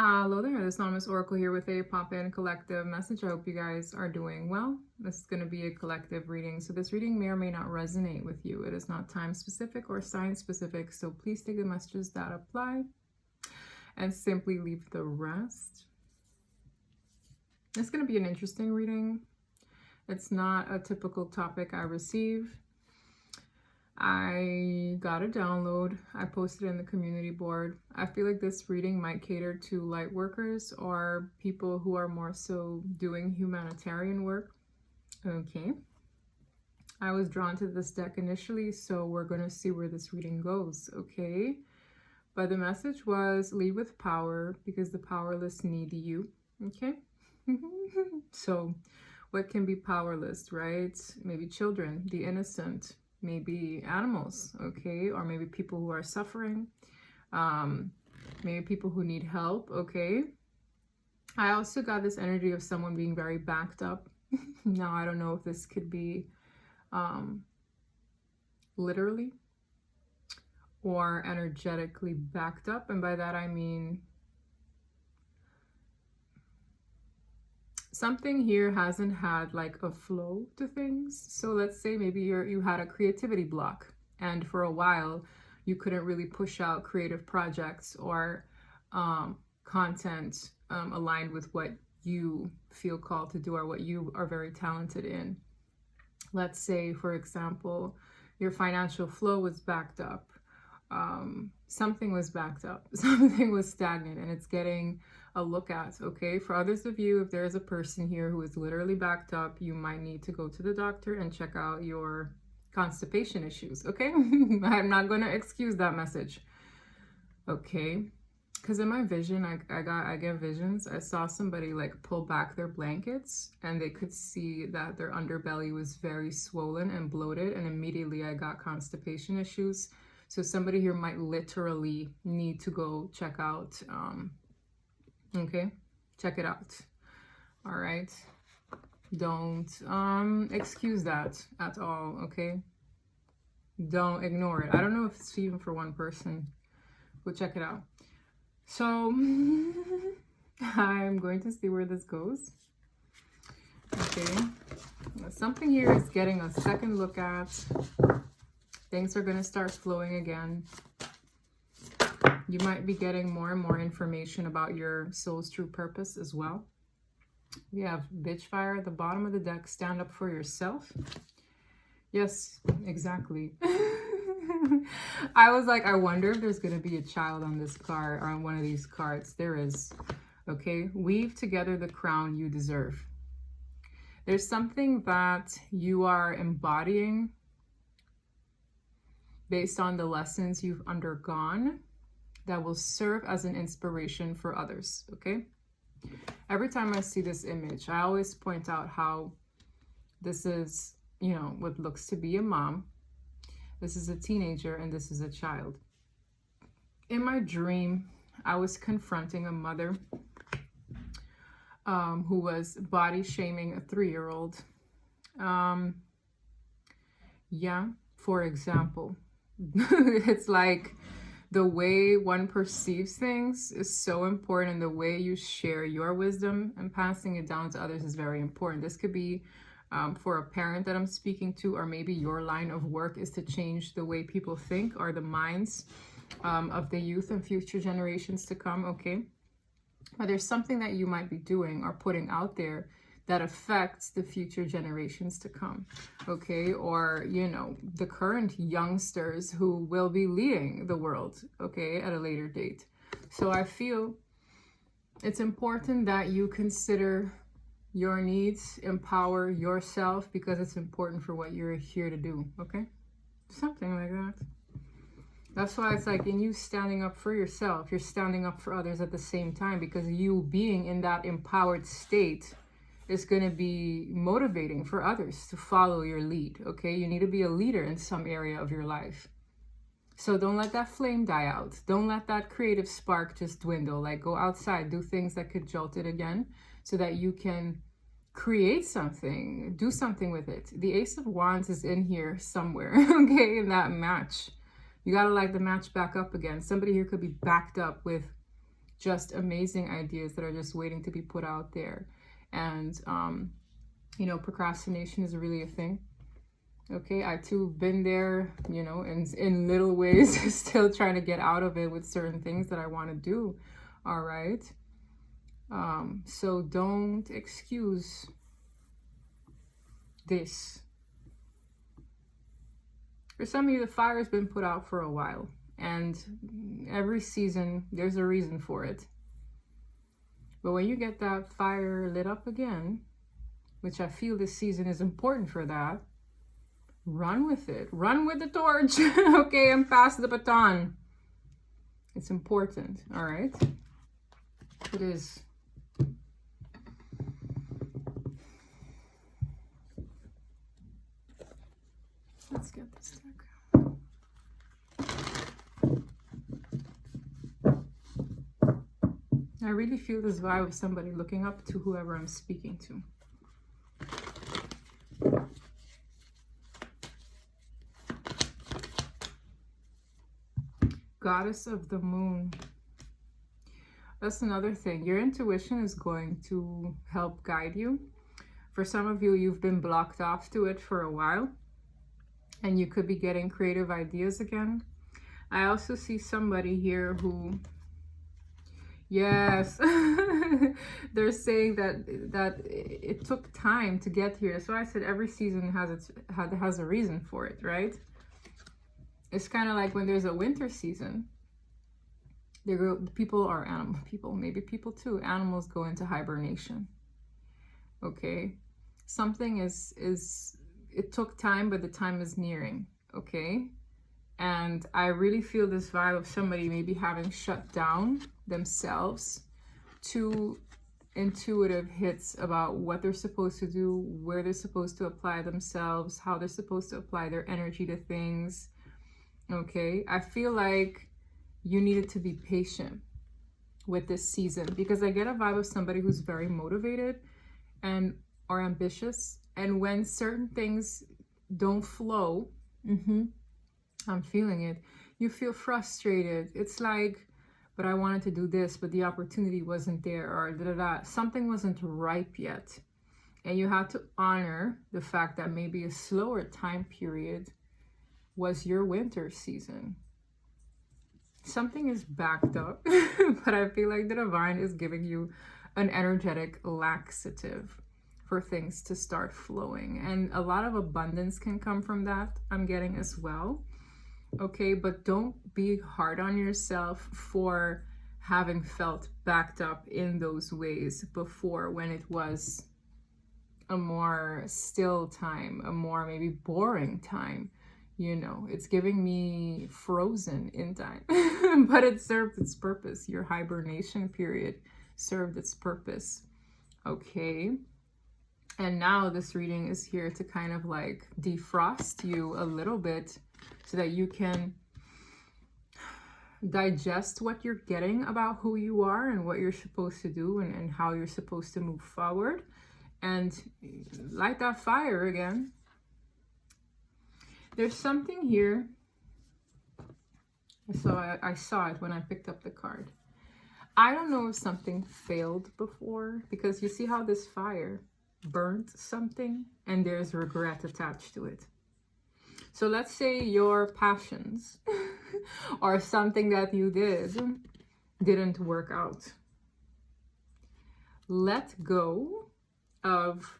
Hello there, this Anonymous Oracle here with a pop-in collective message. I hope you guys are doing well. This is going to be a collective reading, so this reading may or may not resonate with you. It is not time-specific or science-specific, so please take the messages that apply and simply leave the rest. It's going to be an interesting reading. It's not a typical topic I receive. I got a download. I posted in the community board. I feel like this reading might cater to light workers or people who are more so doing humanitarian work. Okay. I was drawn to this deck initially, so we're going to see where this reading goes. Okay. But the message was lead with power because the powerless need you. Okay. So what can be powerless, right? Maybe children, the innocent. Maybe animals, okay, or maybe people who are suffering, maybe people who need help, okay. I also got this energy of someone being very backed up. Now, I don't know if this could be literally or energetically backed up, and by that I mean something here hasn't had like a flow to things. So let's say maybe you had a creativity block and for a while you couldn't really push out creative projects or content aligned with what you feel called to do or what you are very talented in. Let's say, for example, your financial flow was backed up. Something was backed up, something was stagnant, and it's getting a look at. Okay, for others of you, if there is a person here who is literally backed up, you might need to go to the doctor and check out your constipation issues. Okay. I'm not going to excuse that message. Okay, because in my vision, I get visions. I saw somebody like pull back their blankets and they could see that their underbelly was very swollen and bloated, and immediately I got constipation issues. So somebody here might literally need to go check out, okay, check it out. All right, don't excuse that at all, okay? Don't ignore it. I don't know if it's even for one person. Go check it out. So I'm going to see where this goes. Okay, something here is getting a second look at. Things are going to start flowing again. You might be getting more and more information about your soul's true purpose as well. We have bitch fire at the bottom of the deck. Stand up for yourself. Yes, exactly. I was like, I wonder if there's going to be a child on this card or on one of these cards. There is. Okay. Weave together the crown you deserve. There's something that you are embodying based on the lessons you've undergone that will serve as an inspiration for others, okay? Every time I see this image, I always point out how this is, you know, what looks to be a mom, this is a teenager, and this is a child. In my dream, I was confronting a mother who was body shaming a 3-year-old. Yeah, for example. It's like the way one perceives things is so important, and the way you share your wisdom and passing it down to others is very important. This could be for a parent that I'm speaking to, or maybe your line of work is to change the way people think or the minds of the youth and future generations to come, okay? But there's something that you might be doing or putting out there that affects the future generations to come, okay? Or, you know, the current youngsters who will be leading the world, okay, at a later date. So I feel it's important that you consider your needs, empower yourself, because it's important for what you're here to do, okay? Something like that. That's why it's like in you standing up for yourself, you're standing up for others at the same time, because you being in that empowered state is going to be motivating for others to follow your lead, okay? You need to be a leader in some area of your life. So don't let that flame die out. Don't let that creative spark just dwindle. Like, go outside, do things that could jolt it again so that you can create something, do something with it. The Ace of Wands is in here somewhere, okay, in that match. You got to light the match back up again. Somebody here could be backed up with just amazing ideas that are just waiting to be put out there. And, you know, procrastination is really a thing. Okay, I too been there, you know, in little ways, still trying to get out of it with certain things that I want to do. All right. So don't excuse this. For some of you, the fire has been put out for a while, and every season there's a reason for it. But when you get that fire lit up again, which I feel this season is important for that, run with it. Run with the torch, okay, and pass the baton. It's important, all right? It is. Let's get this deck. I really feel this vibe of somebody looking up to whoever I'm speaking to. Goddess of the Moon. That's another thing. Your intuition is going to help guide you. For some of you, you've been blocked off to it for a while, and you could be getting creative ideas again. I also see somebody here who, yes, they're saying that it took time to get here. So I said every season has a reason for it, right? It's kind of like when there's a winter season, people are animal people, maybe people too. Animals go into hibernation. Okay, something is it took time, but the time is nearing. Okay, and I really feel this vibe of somebody maybe having shut down themselves to intuitive hits about what they're supposed to do, where they're supposed to apply themselves, how they're supposed to apply their energy to things. Okay, I feel like you needed to be patient with this season, because I get a vibe of somebody who's very motivated and or ambitious, and when certain things don't flow, I'm feeling it, you feel frustrated. It's like, but I wanted to do this, but the opportunity wasn't there, or something wasn't ripe yet, and you had to honor the fact that maybe a slower time period was your winter season. Something is backed up, but I feel like the divine is giving you an energetic laxative for things to start flowing, and a lot of abundance can come from that, I'm getting as well. Okay, but don't be hard on yourself for having felt backed up in those ways before, when it was a more still time, a more maybe boring time. You know, it's giving me frozen in time, but it served its purpose. Your hibernation period served its purpose. Okay. And now this reading is here to kind of like defrost you a little bit so that you can digest what you're getting about who you are and what you're supposed to do, and how you're supposed to move forward, and light that fire again. There's something here. I saw it when I picked up the card. I don't know if something failed before, because you see how this fire burnt something and there's regret attached to it. So let's say your passions or something that you didn't work out. Let go of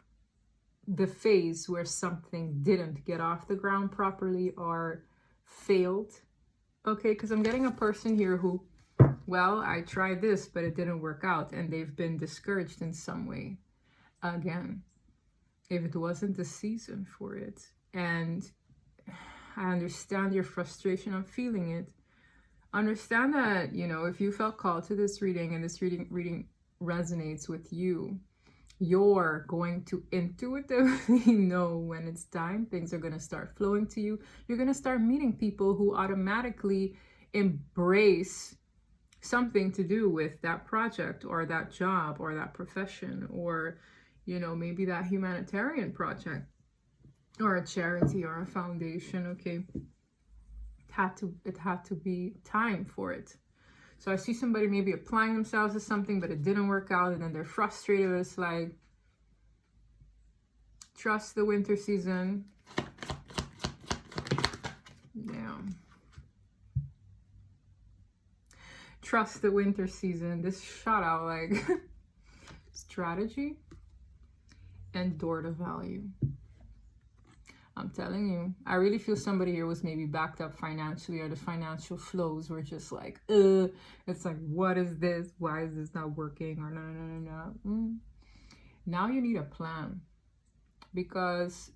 the phase where something didn't get off the ground properly or failed. Okay, because I'm getting a person here who, well, I tried this, but it didn't work out, and they've been discouraged in some way. Again, if it wasn't the season for it, and I understand your frustration, I'm feeling it. Understand that, you know, if you felt called to this reading and this reading resonates with you, you're going to intuitively know when it's time. Things are going to start flowing to you. You're going to start meeting people who automatically embrace something to do with that project or that job or that profession, or, you know, maybe that humanitarian project or a charity or a foundation. Okay, it had to be time for it. So I see somebody maybe applying themselves to something, but it didn't work out, and then they're frustrated. It's like, trust the winter season. Yeah. Trust the winter season. This shot out like strategy and door to value. I'm telling you, I really feel somebody here was maybe backed up financially, or the financial flows were just like, it's like, what is this? Why is this not working? Or no. Now you need a plan, because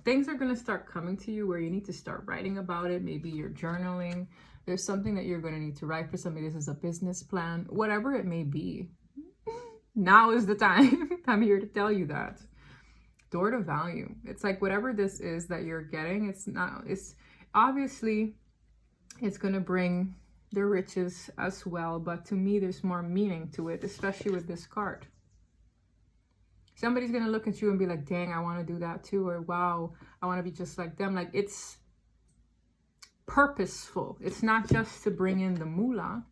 things are going to start coming to you where you need to start writing about it. Maybe you're journaling. There's something that you're going to need to write for somebody. This is a business plan, whatever it may be. Now is the time. I'm here to tell you that. Door to value. It's like whatever this is that you're getting, it's obviously it's going to bring the riches as well. But to me, there's more meaning to it, especially with this card. Somebody's going to look at you and be like, dang, I want to do that too. Or wow, I want to be just like them. Like, it's purposeful. It's not just to bring in the moolah.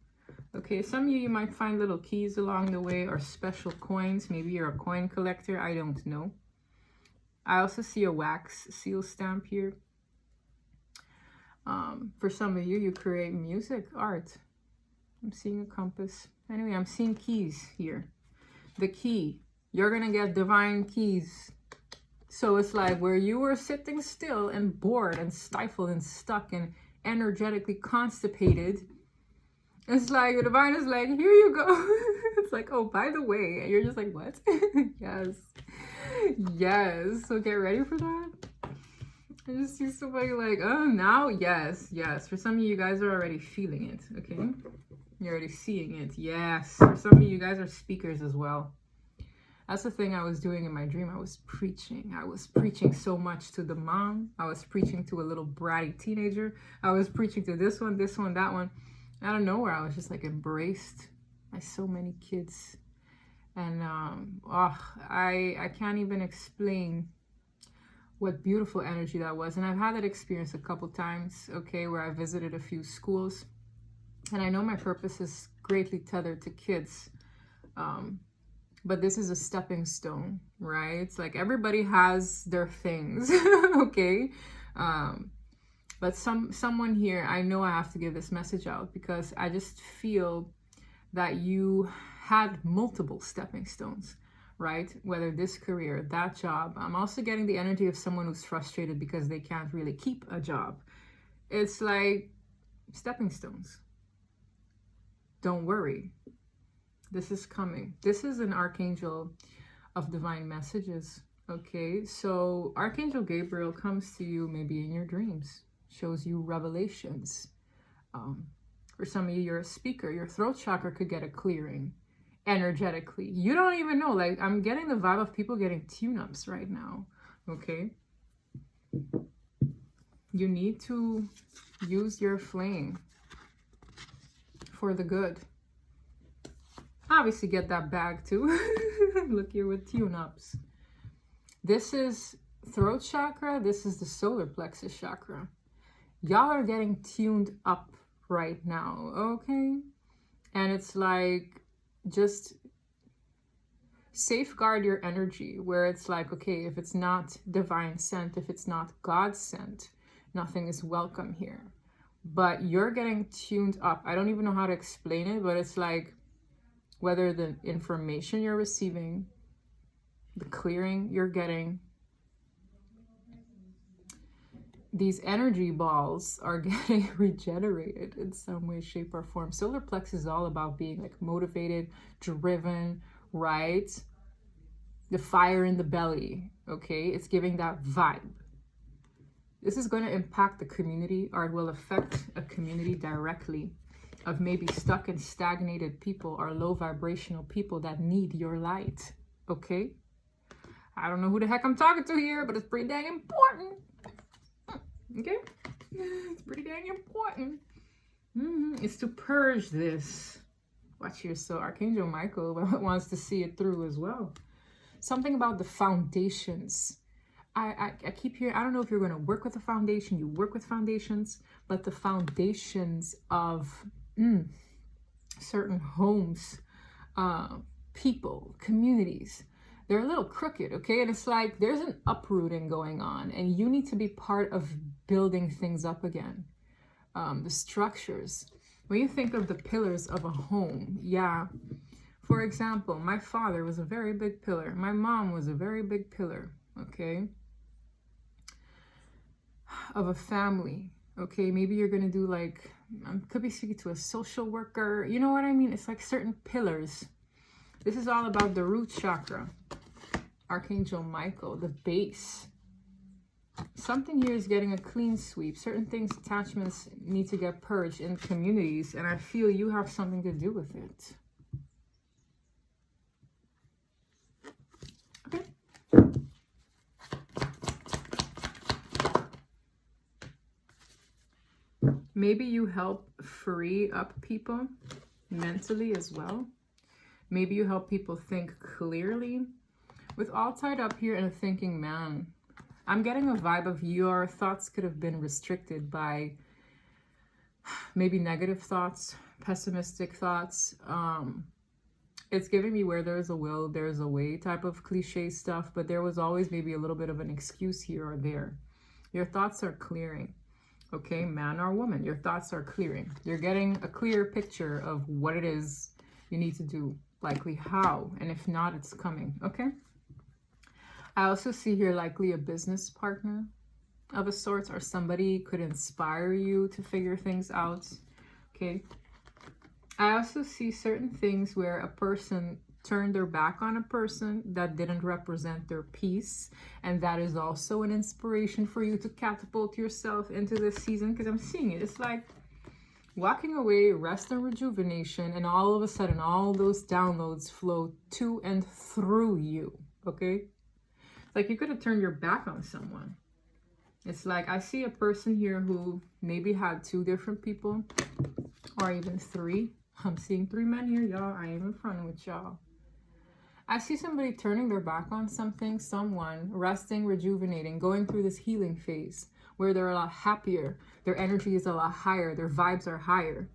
Okay, some of you might find little keys along the way, or special coins. Maybe you're a coin collector. I don't know. I also see a wax seal stamp here. For some of you, you create music, art. I'm seeing a compass. Anyway, I'm seeing keys here. The key. You're going to get divine keys. So it's like where you were sitting still and bored and stifled and stuck and energetically constipated. It's like the divine is like, here you go. It's like, oh, by the way. And you're just like, what? Yes. Yes. So get ready for that. I just see somebody like, oh, now, yes. For some of you guys are already feeling it, okay? You're already seeing it, yes. For some of you guys are speakers as well. That's the thing I was doing in my dream. I was preaching. I was preaching so much to the mom. I was preaching to a little bratty teenager. I was preaching to this one, that one. Out of nowhere, I was just like embraced by so many kids. And I can't even explain what beautiful energy that was. And I've had that experience a couple times, okay, where I visited a few schools. And I know my purpose is greatly tethered to kids. But this is a stepping stone, right? It's like everybody has their things, okay? But someone here, I know I have to give this message out, because I just feel that you had multiple stepping stones, right? Whether this career, that job. I'm also getting the energy of someone who's frustrated because they can't really keep a job. It's like stepping stones. Don't worry. This is coming. This is an archangel of divine messages, okay? So Archangel Gabriel comes to you maybe in your dreams, shows you revelations. For some of you, you're a speaker. Your throat chakra could get a clearing energetically. You don't even know. Like, I'm getting the vibe of people getting tune-ups right now, okay? You need to use your flame for the good. Obviously get that bag too. Look here with tune-ups. This is throat chakra. This is the solar plexus chakra. Y'all are getting tuned up right now, okay? And it's like, just safeguard your energy, where it's like, okay, if it's not divine sent, if it's not God sent, nothing is welcome here. But you're getting tuned up. I don't even know how to explain it, but it's like, whether the information you're receiving, the clearing you're getting, these energy balls are getting regenerated in some way, shape, or form. Solar plexus is all about being like motivated, driven, right? The fire in the belly, okay? It's giving that vibe. This is going to impact the community, or it will affect a community directly, of maybe stuck and stagnated people or low vibrational people that need your light, okay? I don't know who the heck I'm talking to here, but it's pretty dang important, okay? It's pretty dang important. It's to purge this. Watch here. So Archangel Michael wants to see it through as well. Something about the foundations. I keep hearing, I don't know if you're going to work with a foundation, you work with foundations, but the foundations of certain homes, people, communities. They're a little crooked, okay? And it's like there's an uprooting going on, and you need to be part of building things up again. The structures. When you think of the pillars of a home, yeah. For example, my father was a very big pillar. My mom was a very big pillar, okay, of a family. Okay, maybe you're gonna do like, could be speaking to a social worker. You know what I mean? It's like certain pillars. This is all about the root chakra. Archangel Michael, the base. Something here is getting a clean sweep. Certain things, attachments need to get purged in communities, and I feel you have something to do with it. Okay. Maybe you help free up people mentally as well. Maybe you help people think clearly. With all tied up here in a thinking man, I'm getting a vibe of your thoughts could have been restricted by maybe negative thoughts, pessimistic thoughts. It's giving me where there's a will, there's a way type of cliche stuff, but there was always maybe a little bit of an excuse here or there. Your thoughts are clearing. Okay, man or woman, your thoughts are clearing. You're getting a clear picture of what it is you need to do, likely how, and if not, it's coming, okay? I also see here likely a business partner of a sort, or somebody could inspire you to figure things out, okay? I also see certain things where a person turned their back on a person that didn't represent their peace, and that is also an inspiration for you to catapult yourself into this season, because I'm seeing it. It's like walking away, rest and rejuvenation, and all of a sudden all those downloads flow to and through you, okay? Like you could have turned your back on someone. It's like I see a person here who maybe had 2 different people, or even 3. I'm seeing 3 men here, y'all. I am in front with y'all. I see somebody turning their back on something, someone, resting, rejuvenating, going through this healing phase where they're a lot happier. Their energy is a lot higher. Their vibes are higher.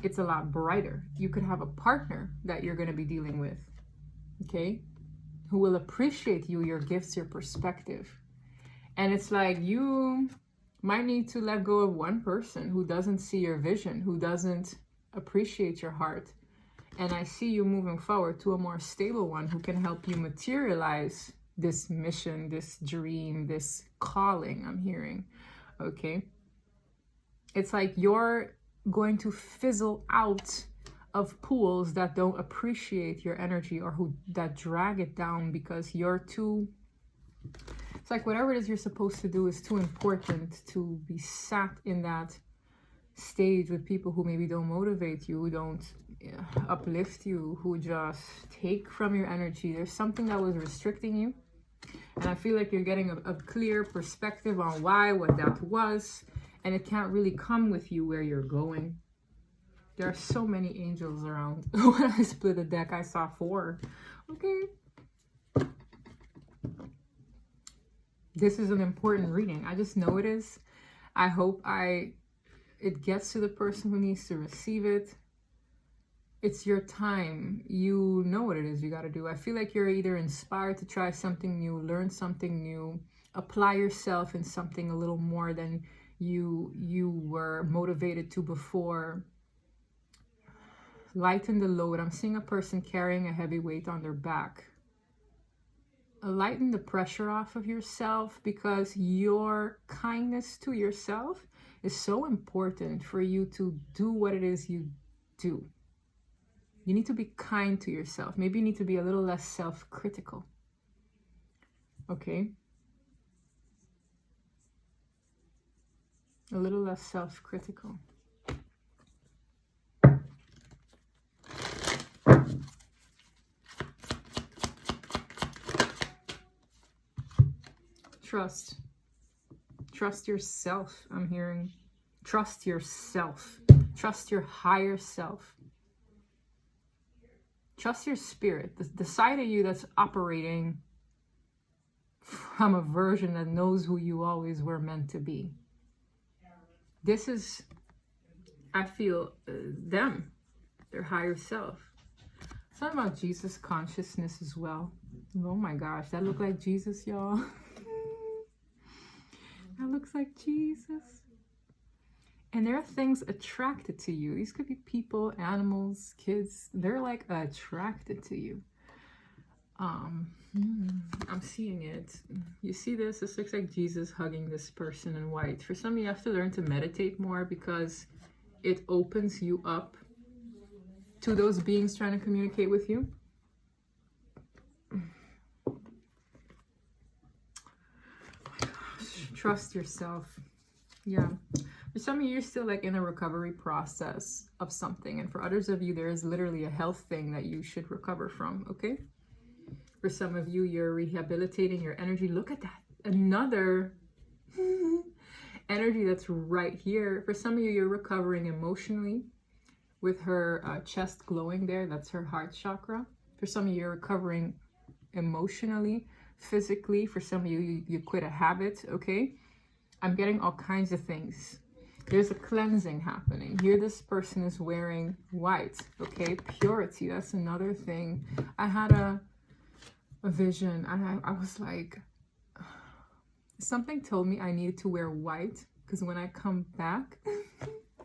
It's a lot brighter. You could have a partner that you're going to be dealing with, okay, who will appreciate you, your gifts, your perspective. And it's like you might need to let go of one person who doesn't see your vision, who doesn't appreciate your heart. And I see you moving forward to a more stable one who can help you materialize this mission, this dream, this calling I'm hearing, okay? It's like you're going to fizzle out of pools that don't appreciate your energy, or that drag it down because you're too... It's like whatever it is you're supposed to do is too important to be sat in that stage with people who maybe don't motivate you, who don't uplift you, who just take from your energy. There's something that was restricting you, and I feel like you're getting a clear perspective on why, what that was, and it can't really come with you where you're going. There are so many angels around. When I split the deck, I saw 4. Okay. This is an important reading. I just know it is. I hope it gets to the person who needs to receive it. It's your time. You know what it is you got to do. I feel like you're either inspired to try something new, learn something new, apply yourself in something a little more than you were motivated to before. Lighten the load. I'm seeing a person carrying a heavy weight on their back. Lighten the pressure off of yourself, because your kindness to yourself is so important for you to do what it is you do. You need to be kind to yourself. Maybe you need to be a little less self-critical. Okay? A little less self-critical. Trust. Trust yourself, I'm hearing. Trust yourself. Trust your higher self. Trust your spirit. The side of you that's operating from a version that knows who you always were meant to be. This is, I feel, them. their higher self. Something about Jesus consciousness as well. Oh my gosh, that looked like Jesus, y'all. That looks like Jesus. And there are things attracted to you. These could be people, animals, kids. They're like attracted to you. I'm seeing it. You see this? This looks like Jesus hugging this person in white. For some of you have to learn to meditate more because it opens you up to those beings trying to communicate with you. Oh my gosh. Trust yourself. Yeah. For some of you, you're still like in a recovery process of something. And for others of you, there is literally a health thing that you should recover from, okay? For some of you, you're rehabilitating your energy. Look at that. Another energy that's right here. For some of you, you're recovering emotionally with her chest glowing there. That's her heart chakra. For some of you, you're recovering emotionally, physically. For some of you, you quit a habit, okay? I'm getting all kinds of things. There's a cleansing happening. Here, this person is wearing white, okay? Purity, that's another thing. I had a vision, and I was like, something told me I needed to wear white, because when I come back,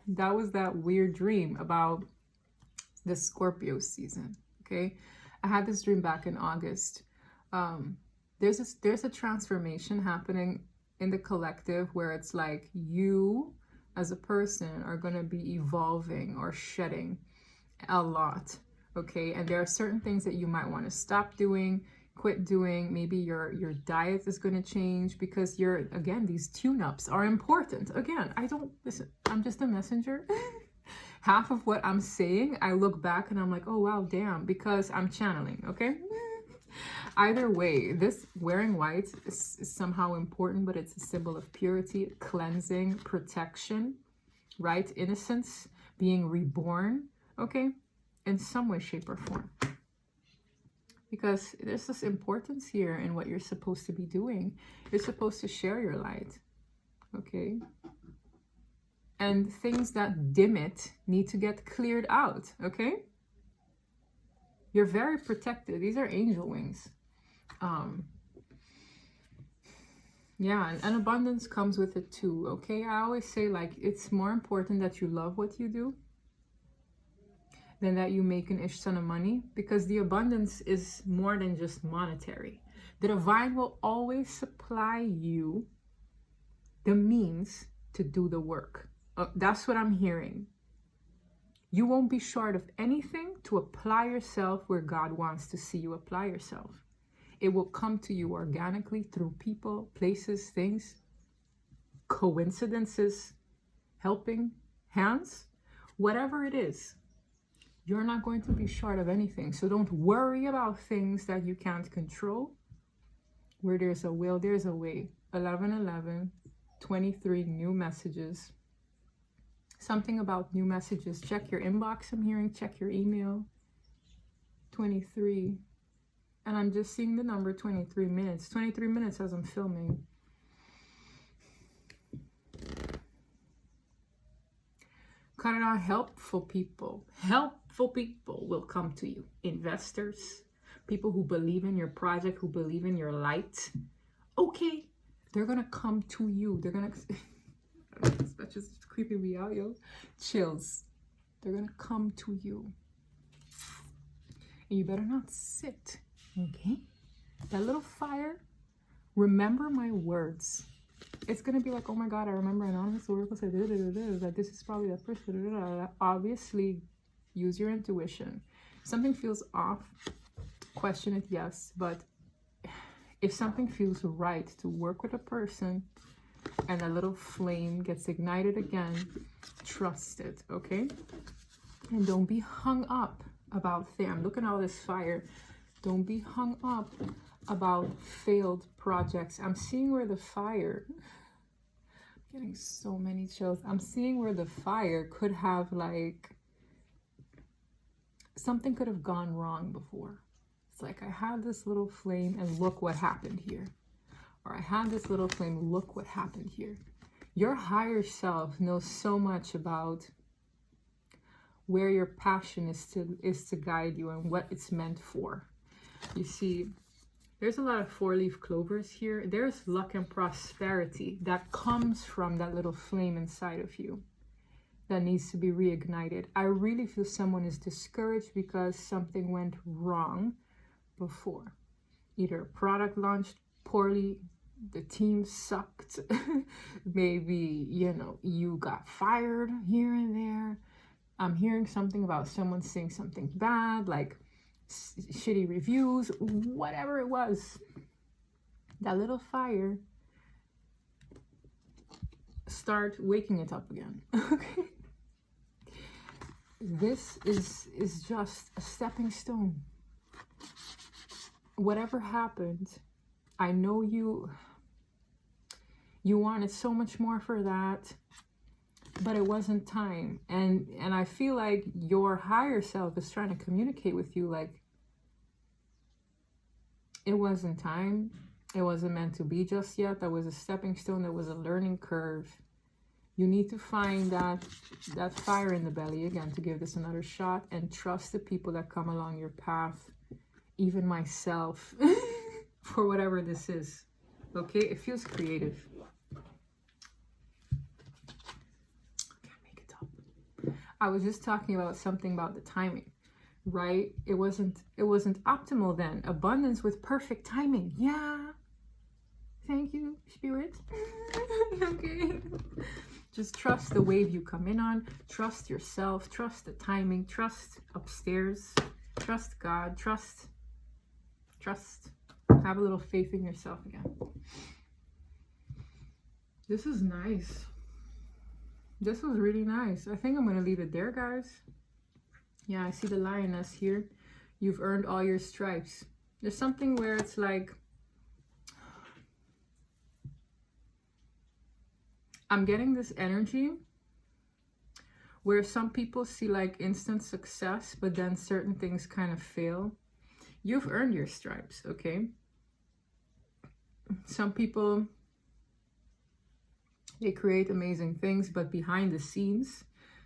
that was that weird dream about the Scorpio season, okay? I had this dream back in August. There's a transformation happening in the collective where it's like you as a person are going to be evolving or shedding a lot, okay? And there are certain things that you might want to stop doing, quit doing. Maybe your diet is going to change because again, these tune-ups are important. Again, listen, I'm just a messenger. Half of what I'm saying, I look back and I'm like, oh wow, damn, because I'm channeling, okay? Either way, this wearing white is somehow important, but it's a symbol of purity, cleansing, protection, right? Innocence, being reborn, okay? In some way, shape, or form. Because there's this importance here in what you're supposed to be doing. You're supposed to share your light, okay? And things that dim it need to get cleared out, okay? You're very protected. These are angel wings. Yeah, and abundance comes with it too, okay? I always say, like, it's more important that you love what you do than that you make an ish ton of money, because the abundance is more than just monetary. The divine will always supply you the means to do the work. That's what I'm hearing. You won't be short of anything to apply yourself where God wants to see you apply yourself. It will come to you organically through people, places, things, coincidences, helping hands, whatever it is. You're not going to be short of anything. So don't worry about things that you can't control. Where there's a will, there's a way. 11:11, 23 new messages. Something about new messages. Check your inbox, I'm hearing. Check your email. 23. And I'm just seeing the number 23 minutes. 23 minutes as I'm filming. Karana, helpful people will come to you. Investors, people who believe in your project, who believe in your light. Okay, they're gonna come to you. They're gonna, that's just creeping me out, yo. Chills. They're gonna come to you. And you better not sit, okay? That little fire, remember my words. It's gonna be like, oh my God, I remember anonymous oracle said that this is probably that person. Obviously, use your intuition. If something feels off, question it, yes. But if something feels right to work with a person and a little flame gets ignited again, trust it, okay? And don't be hung up about things. I'm looking at all this fire. Don't be hung up about failed projects. I'm seeing where the fire, I'm getting so many chills. I'm seeing where the fire could have, like, something could have gone wrong before. It's like, I had this little flame and look what happened here. Or I had this little flame, look what happened here. Your higher self knows so much about where your passion is to guide you and what it's meant for. You see, there's a lot of 4-leaf clovers here. There's luck and prosperity that comes from that little flame inside of you that needs to be reignited. I really feel someone is discouraged because something went wrong before. Either a product launched poorly, the team sucked, maybe, you know, you got fired here and there. I'm hearing something about someone saying something bad, like shitty reviews, whatever it was. That little fire, start waking it up again. Okay, this is just a stepping stone. Whatever happened, I know you wanted so much more for that, but it wasn't time. And I feel like your higher self is trying to communicate with you, like, it wasn't time. It wasn't meant to be just yet. That was a stepping stone. That was a learning curve. You need to find that fire in the belly again to give this another shot, and trust the people that come along your path, even myself, for whatever this is. Okay, it feels creative. Can't make it up. I was just talking about something about the timing, right? It wasn't optimal then. Abundance with perfect timing. Yeah. Thank you, Spirit. Okay. Just trust the wave you come in on. Trust yourself. Trust the timing. Trust upstairs. Trust God. Trust. Have a little faith in yourself again. This is nice. This was really nice. I think I'm going to leave it there, guys. Yeah, I see the lioness here. You've earned all your stripes. There's something where it's like, I'm getting this energy where some people see like instant success, but then certain things kind of fail. You've earned your stripes, okay? Some people, they create amazing things, but behind the scenes,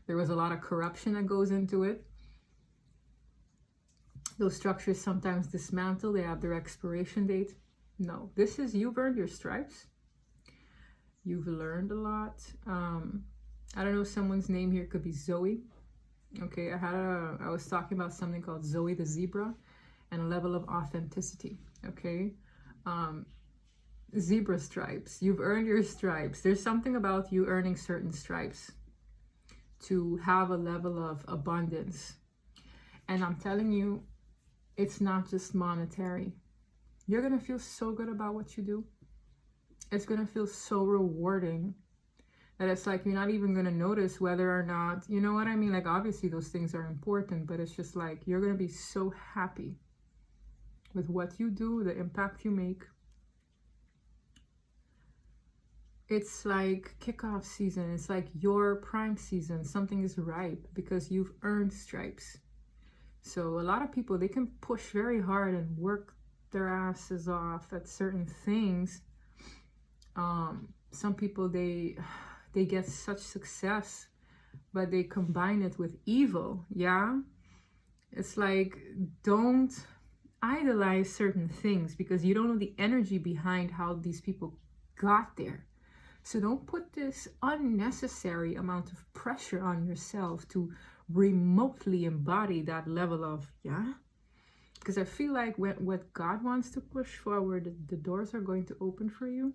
there was a lot of corruption that goes into it. Those structures sometimes dismantle. They have their expiration date. No, this is, you've earned your stripes. You've learned a lot. I don't know, someone's name here could be Zoe. Okay, I was talking about something called Zoe the zebra and a level of authenticity. Okay, zebra stripes. You've earned your stripes. There's something about you earning certain stripes to have a level of abundance. And I'm telling you, it's not just monetary. You're gonna feel so good about what you do. It's going to feel so rewarding that it's like you're not even going to notice whether or not, you know what I mean? Like, obviously those things are important, but it's just like you're going to be so happy with what you do, the impact you make. It's like kickoff season. It's like your prime season. Something is ripe because you've earned stripes. So a lot of people, they can push very hard and work their asses off at certain things. Some people, they get such success, but they combine it with evil. Yeah, it's like, don't idolize certain things because you don't know the energy behind how these people got there. So don't put this unnecessary amount of pressure on yourself to remotely embody that level of, yeah, because I feel like what God wants to push forward, the doors are going to open for you.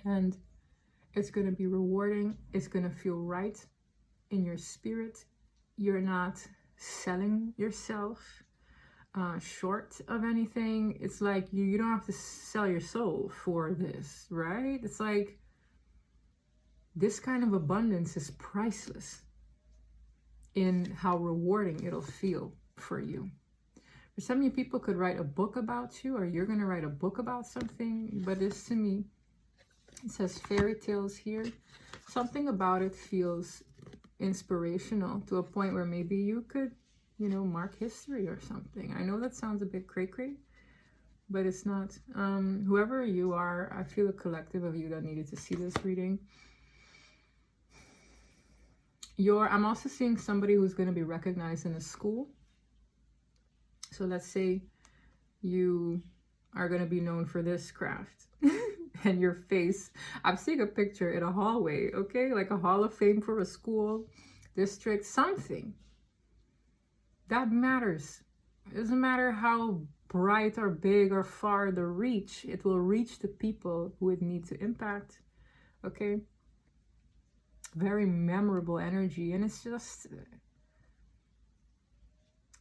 And it's going to be rewarding. It's going to feel right in your spirit. You're not selling yourself short of anything. It's like you don't have to sell your soul for this, right? It's like this kind of abundance is priceless in how rewarding it'll feel for you. For some of you, people could write a book about you, or you're going to write a book about something, but this to me, it says fairy tales here. Something about it feels inspirational to a point where maybe you could, you know, mark history or something. I know that sounds a bit cray-cray, but it's not. Whoever you are, I feel a collective of you that needed to see this reading. I'm also seeing somebody who's going to be recognized in a school. So let's say you are going to be known for this craft and your face. I'm seeing a picture in a hallway, okay? Like a hall of fame for a school, district, something. That matters. It doesn't matter how bright or big or far the reach. It will reach the people who it needs to impact, okay? Very memorable energy, and it's just,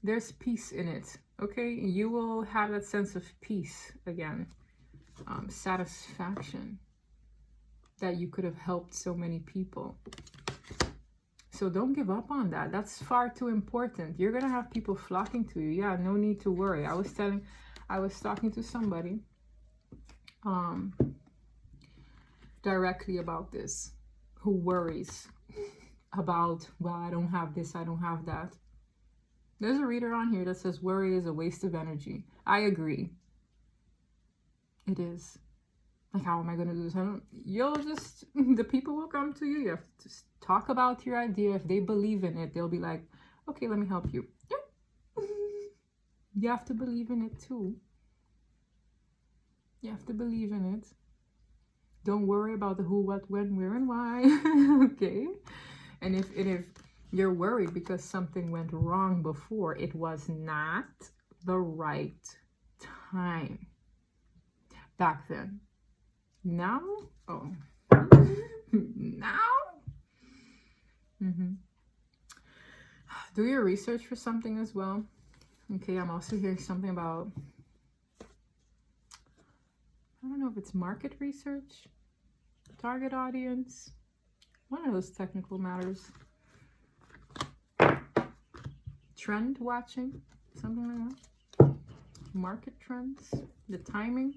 there's peace in it, okay? You will have that sense of peace again, satisfaction that you could have helped so many people. So don't give up on that. That's far too important. You're gonna have people flocking to you. Yeah, no need to worry. I was talking to somebody directly about this, who worries about, well, I don't have this, I don't have that. There's a reader on here that says worry is a waste of energy. I agree. It is. Like, how am I going to do this? The people will come to you. You have to just talk about your idea. If they believe in it, they'll be like, okay, let me help you. You have to believe in it too. You have to believe in it. Don't worry about the who, what, when, where, and why. Okay? And if you're worried because something went wrong before, it was not the right time back then. Now? Oh. Now? Do your research for something as well. Okay, I'm also hearing something about, I don't know if it's market research, target audience, one of those technical matters. Trend watching, something like that. Market trends, the timing.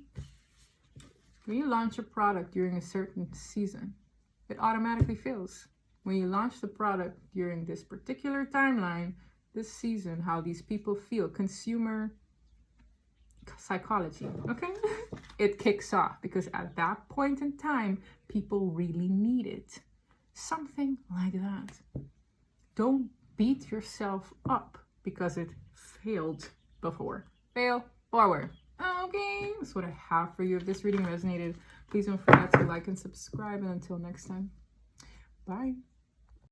When you launch a product during a certain season, it automatically fails. When you launch the product during this particular timeline, this season, how these people feel, consumer psychology, okay? It kicks off because at that point in time, people really need it. Something like that. Don't beat yourself up because it failed before. Fail forward. Okay, that's what I have for you. If this reading resonated, please don't forget to like and subscribe. And until next time, bye.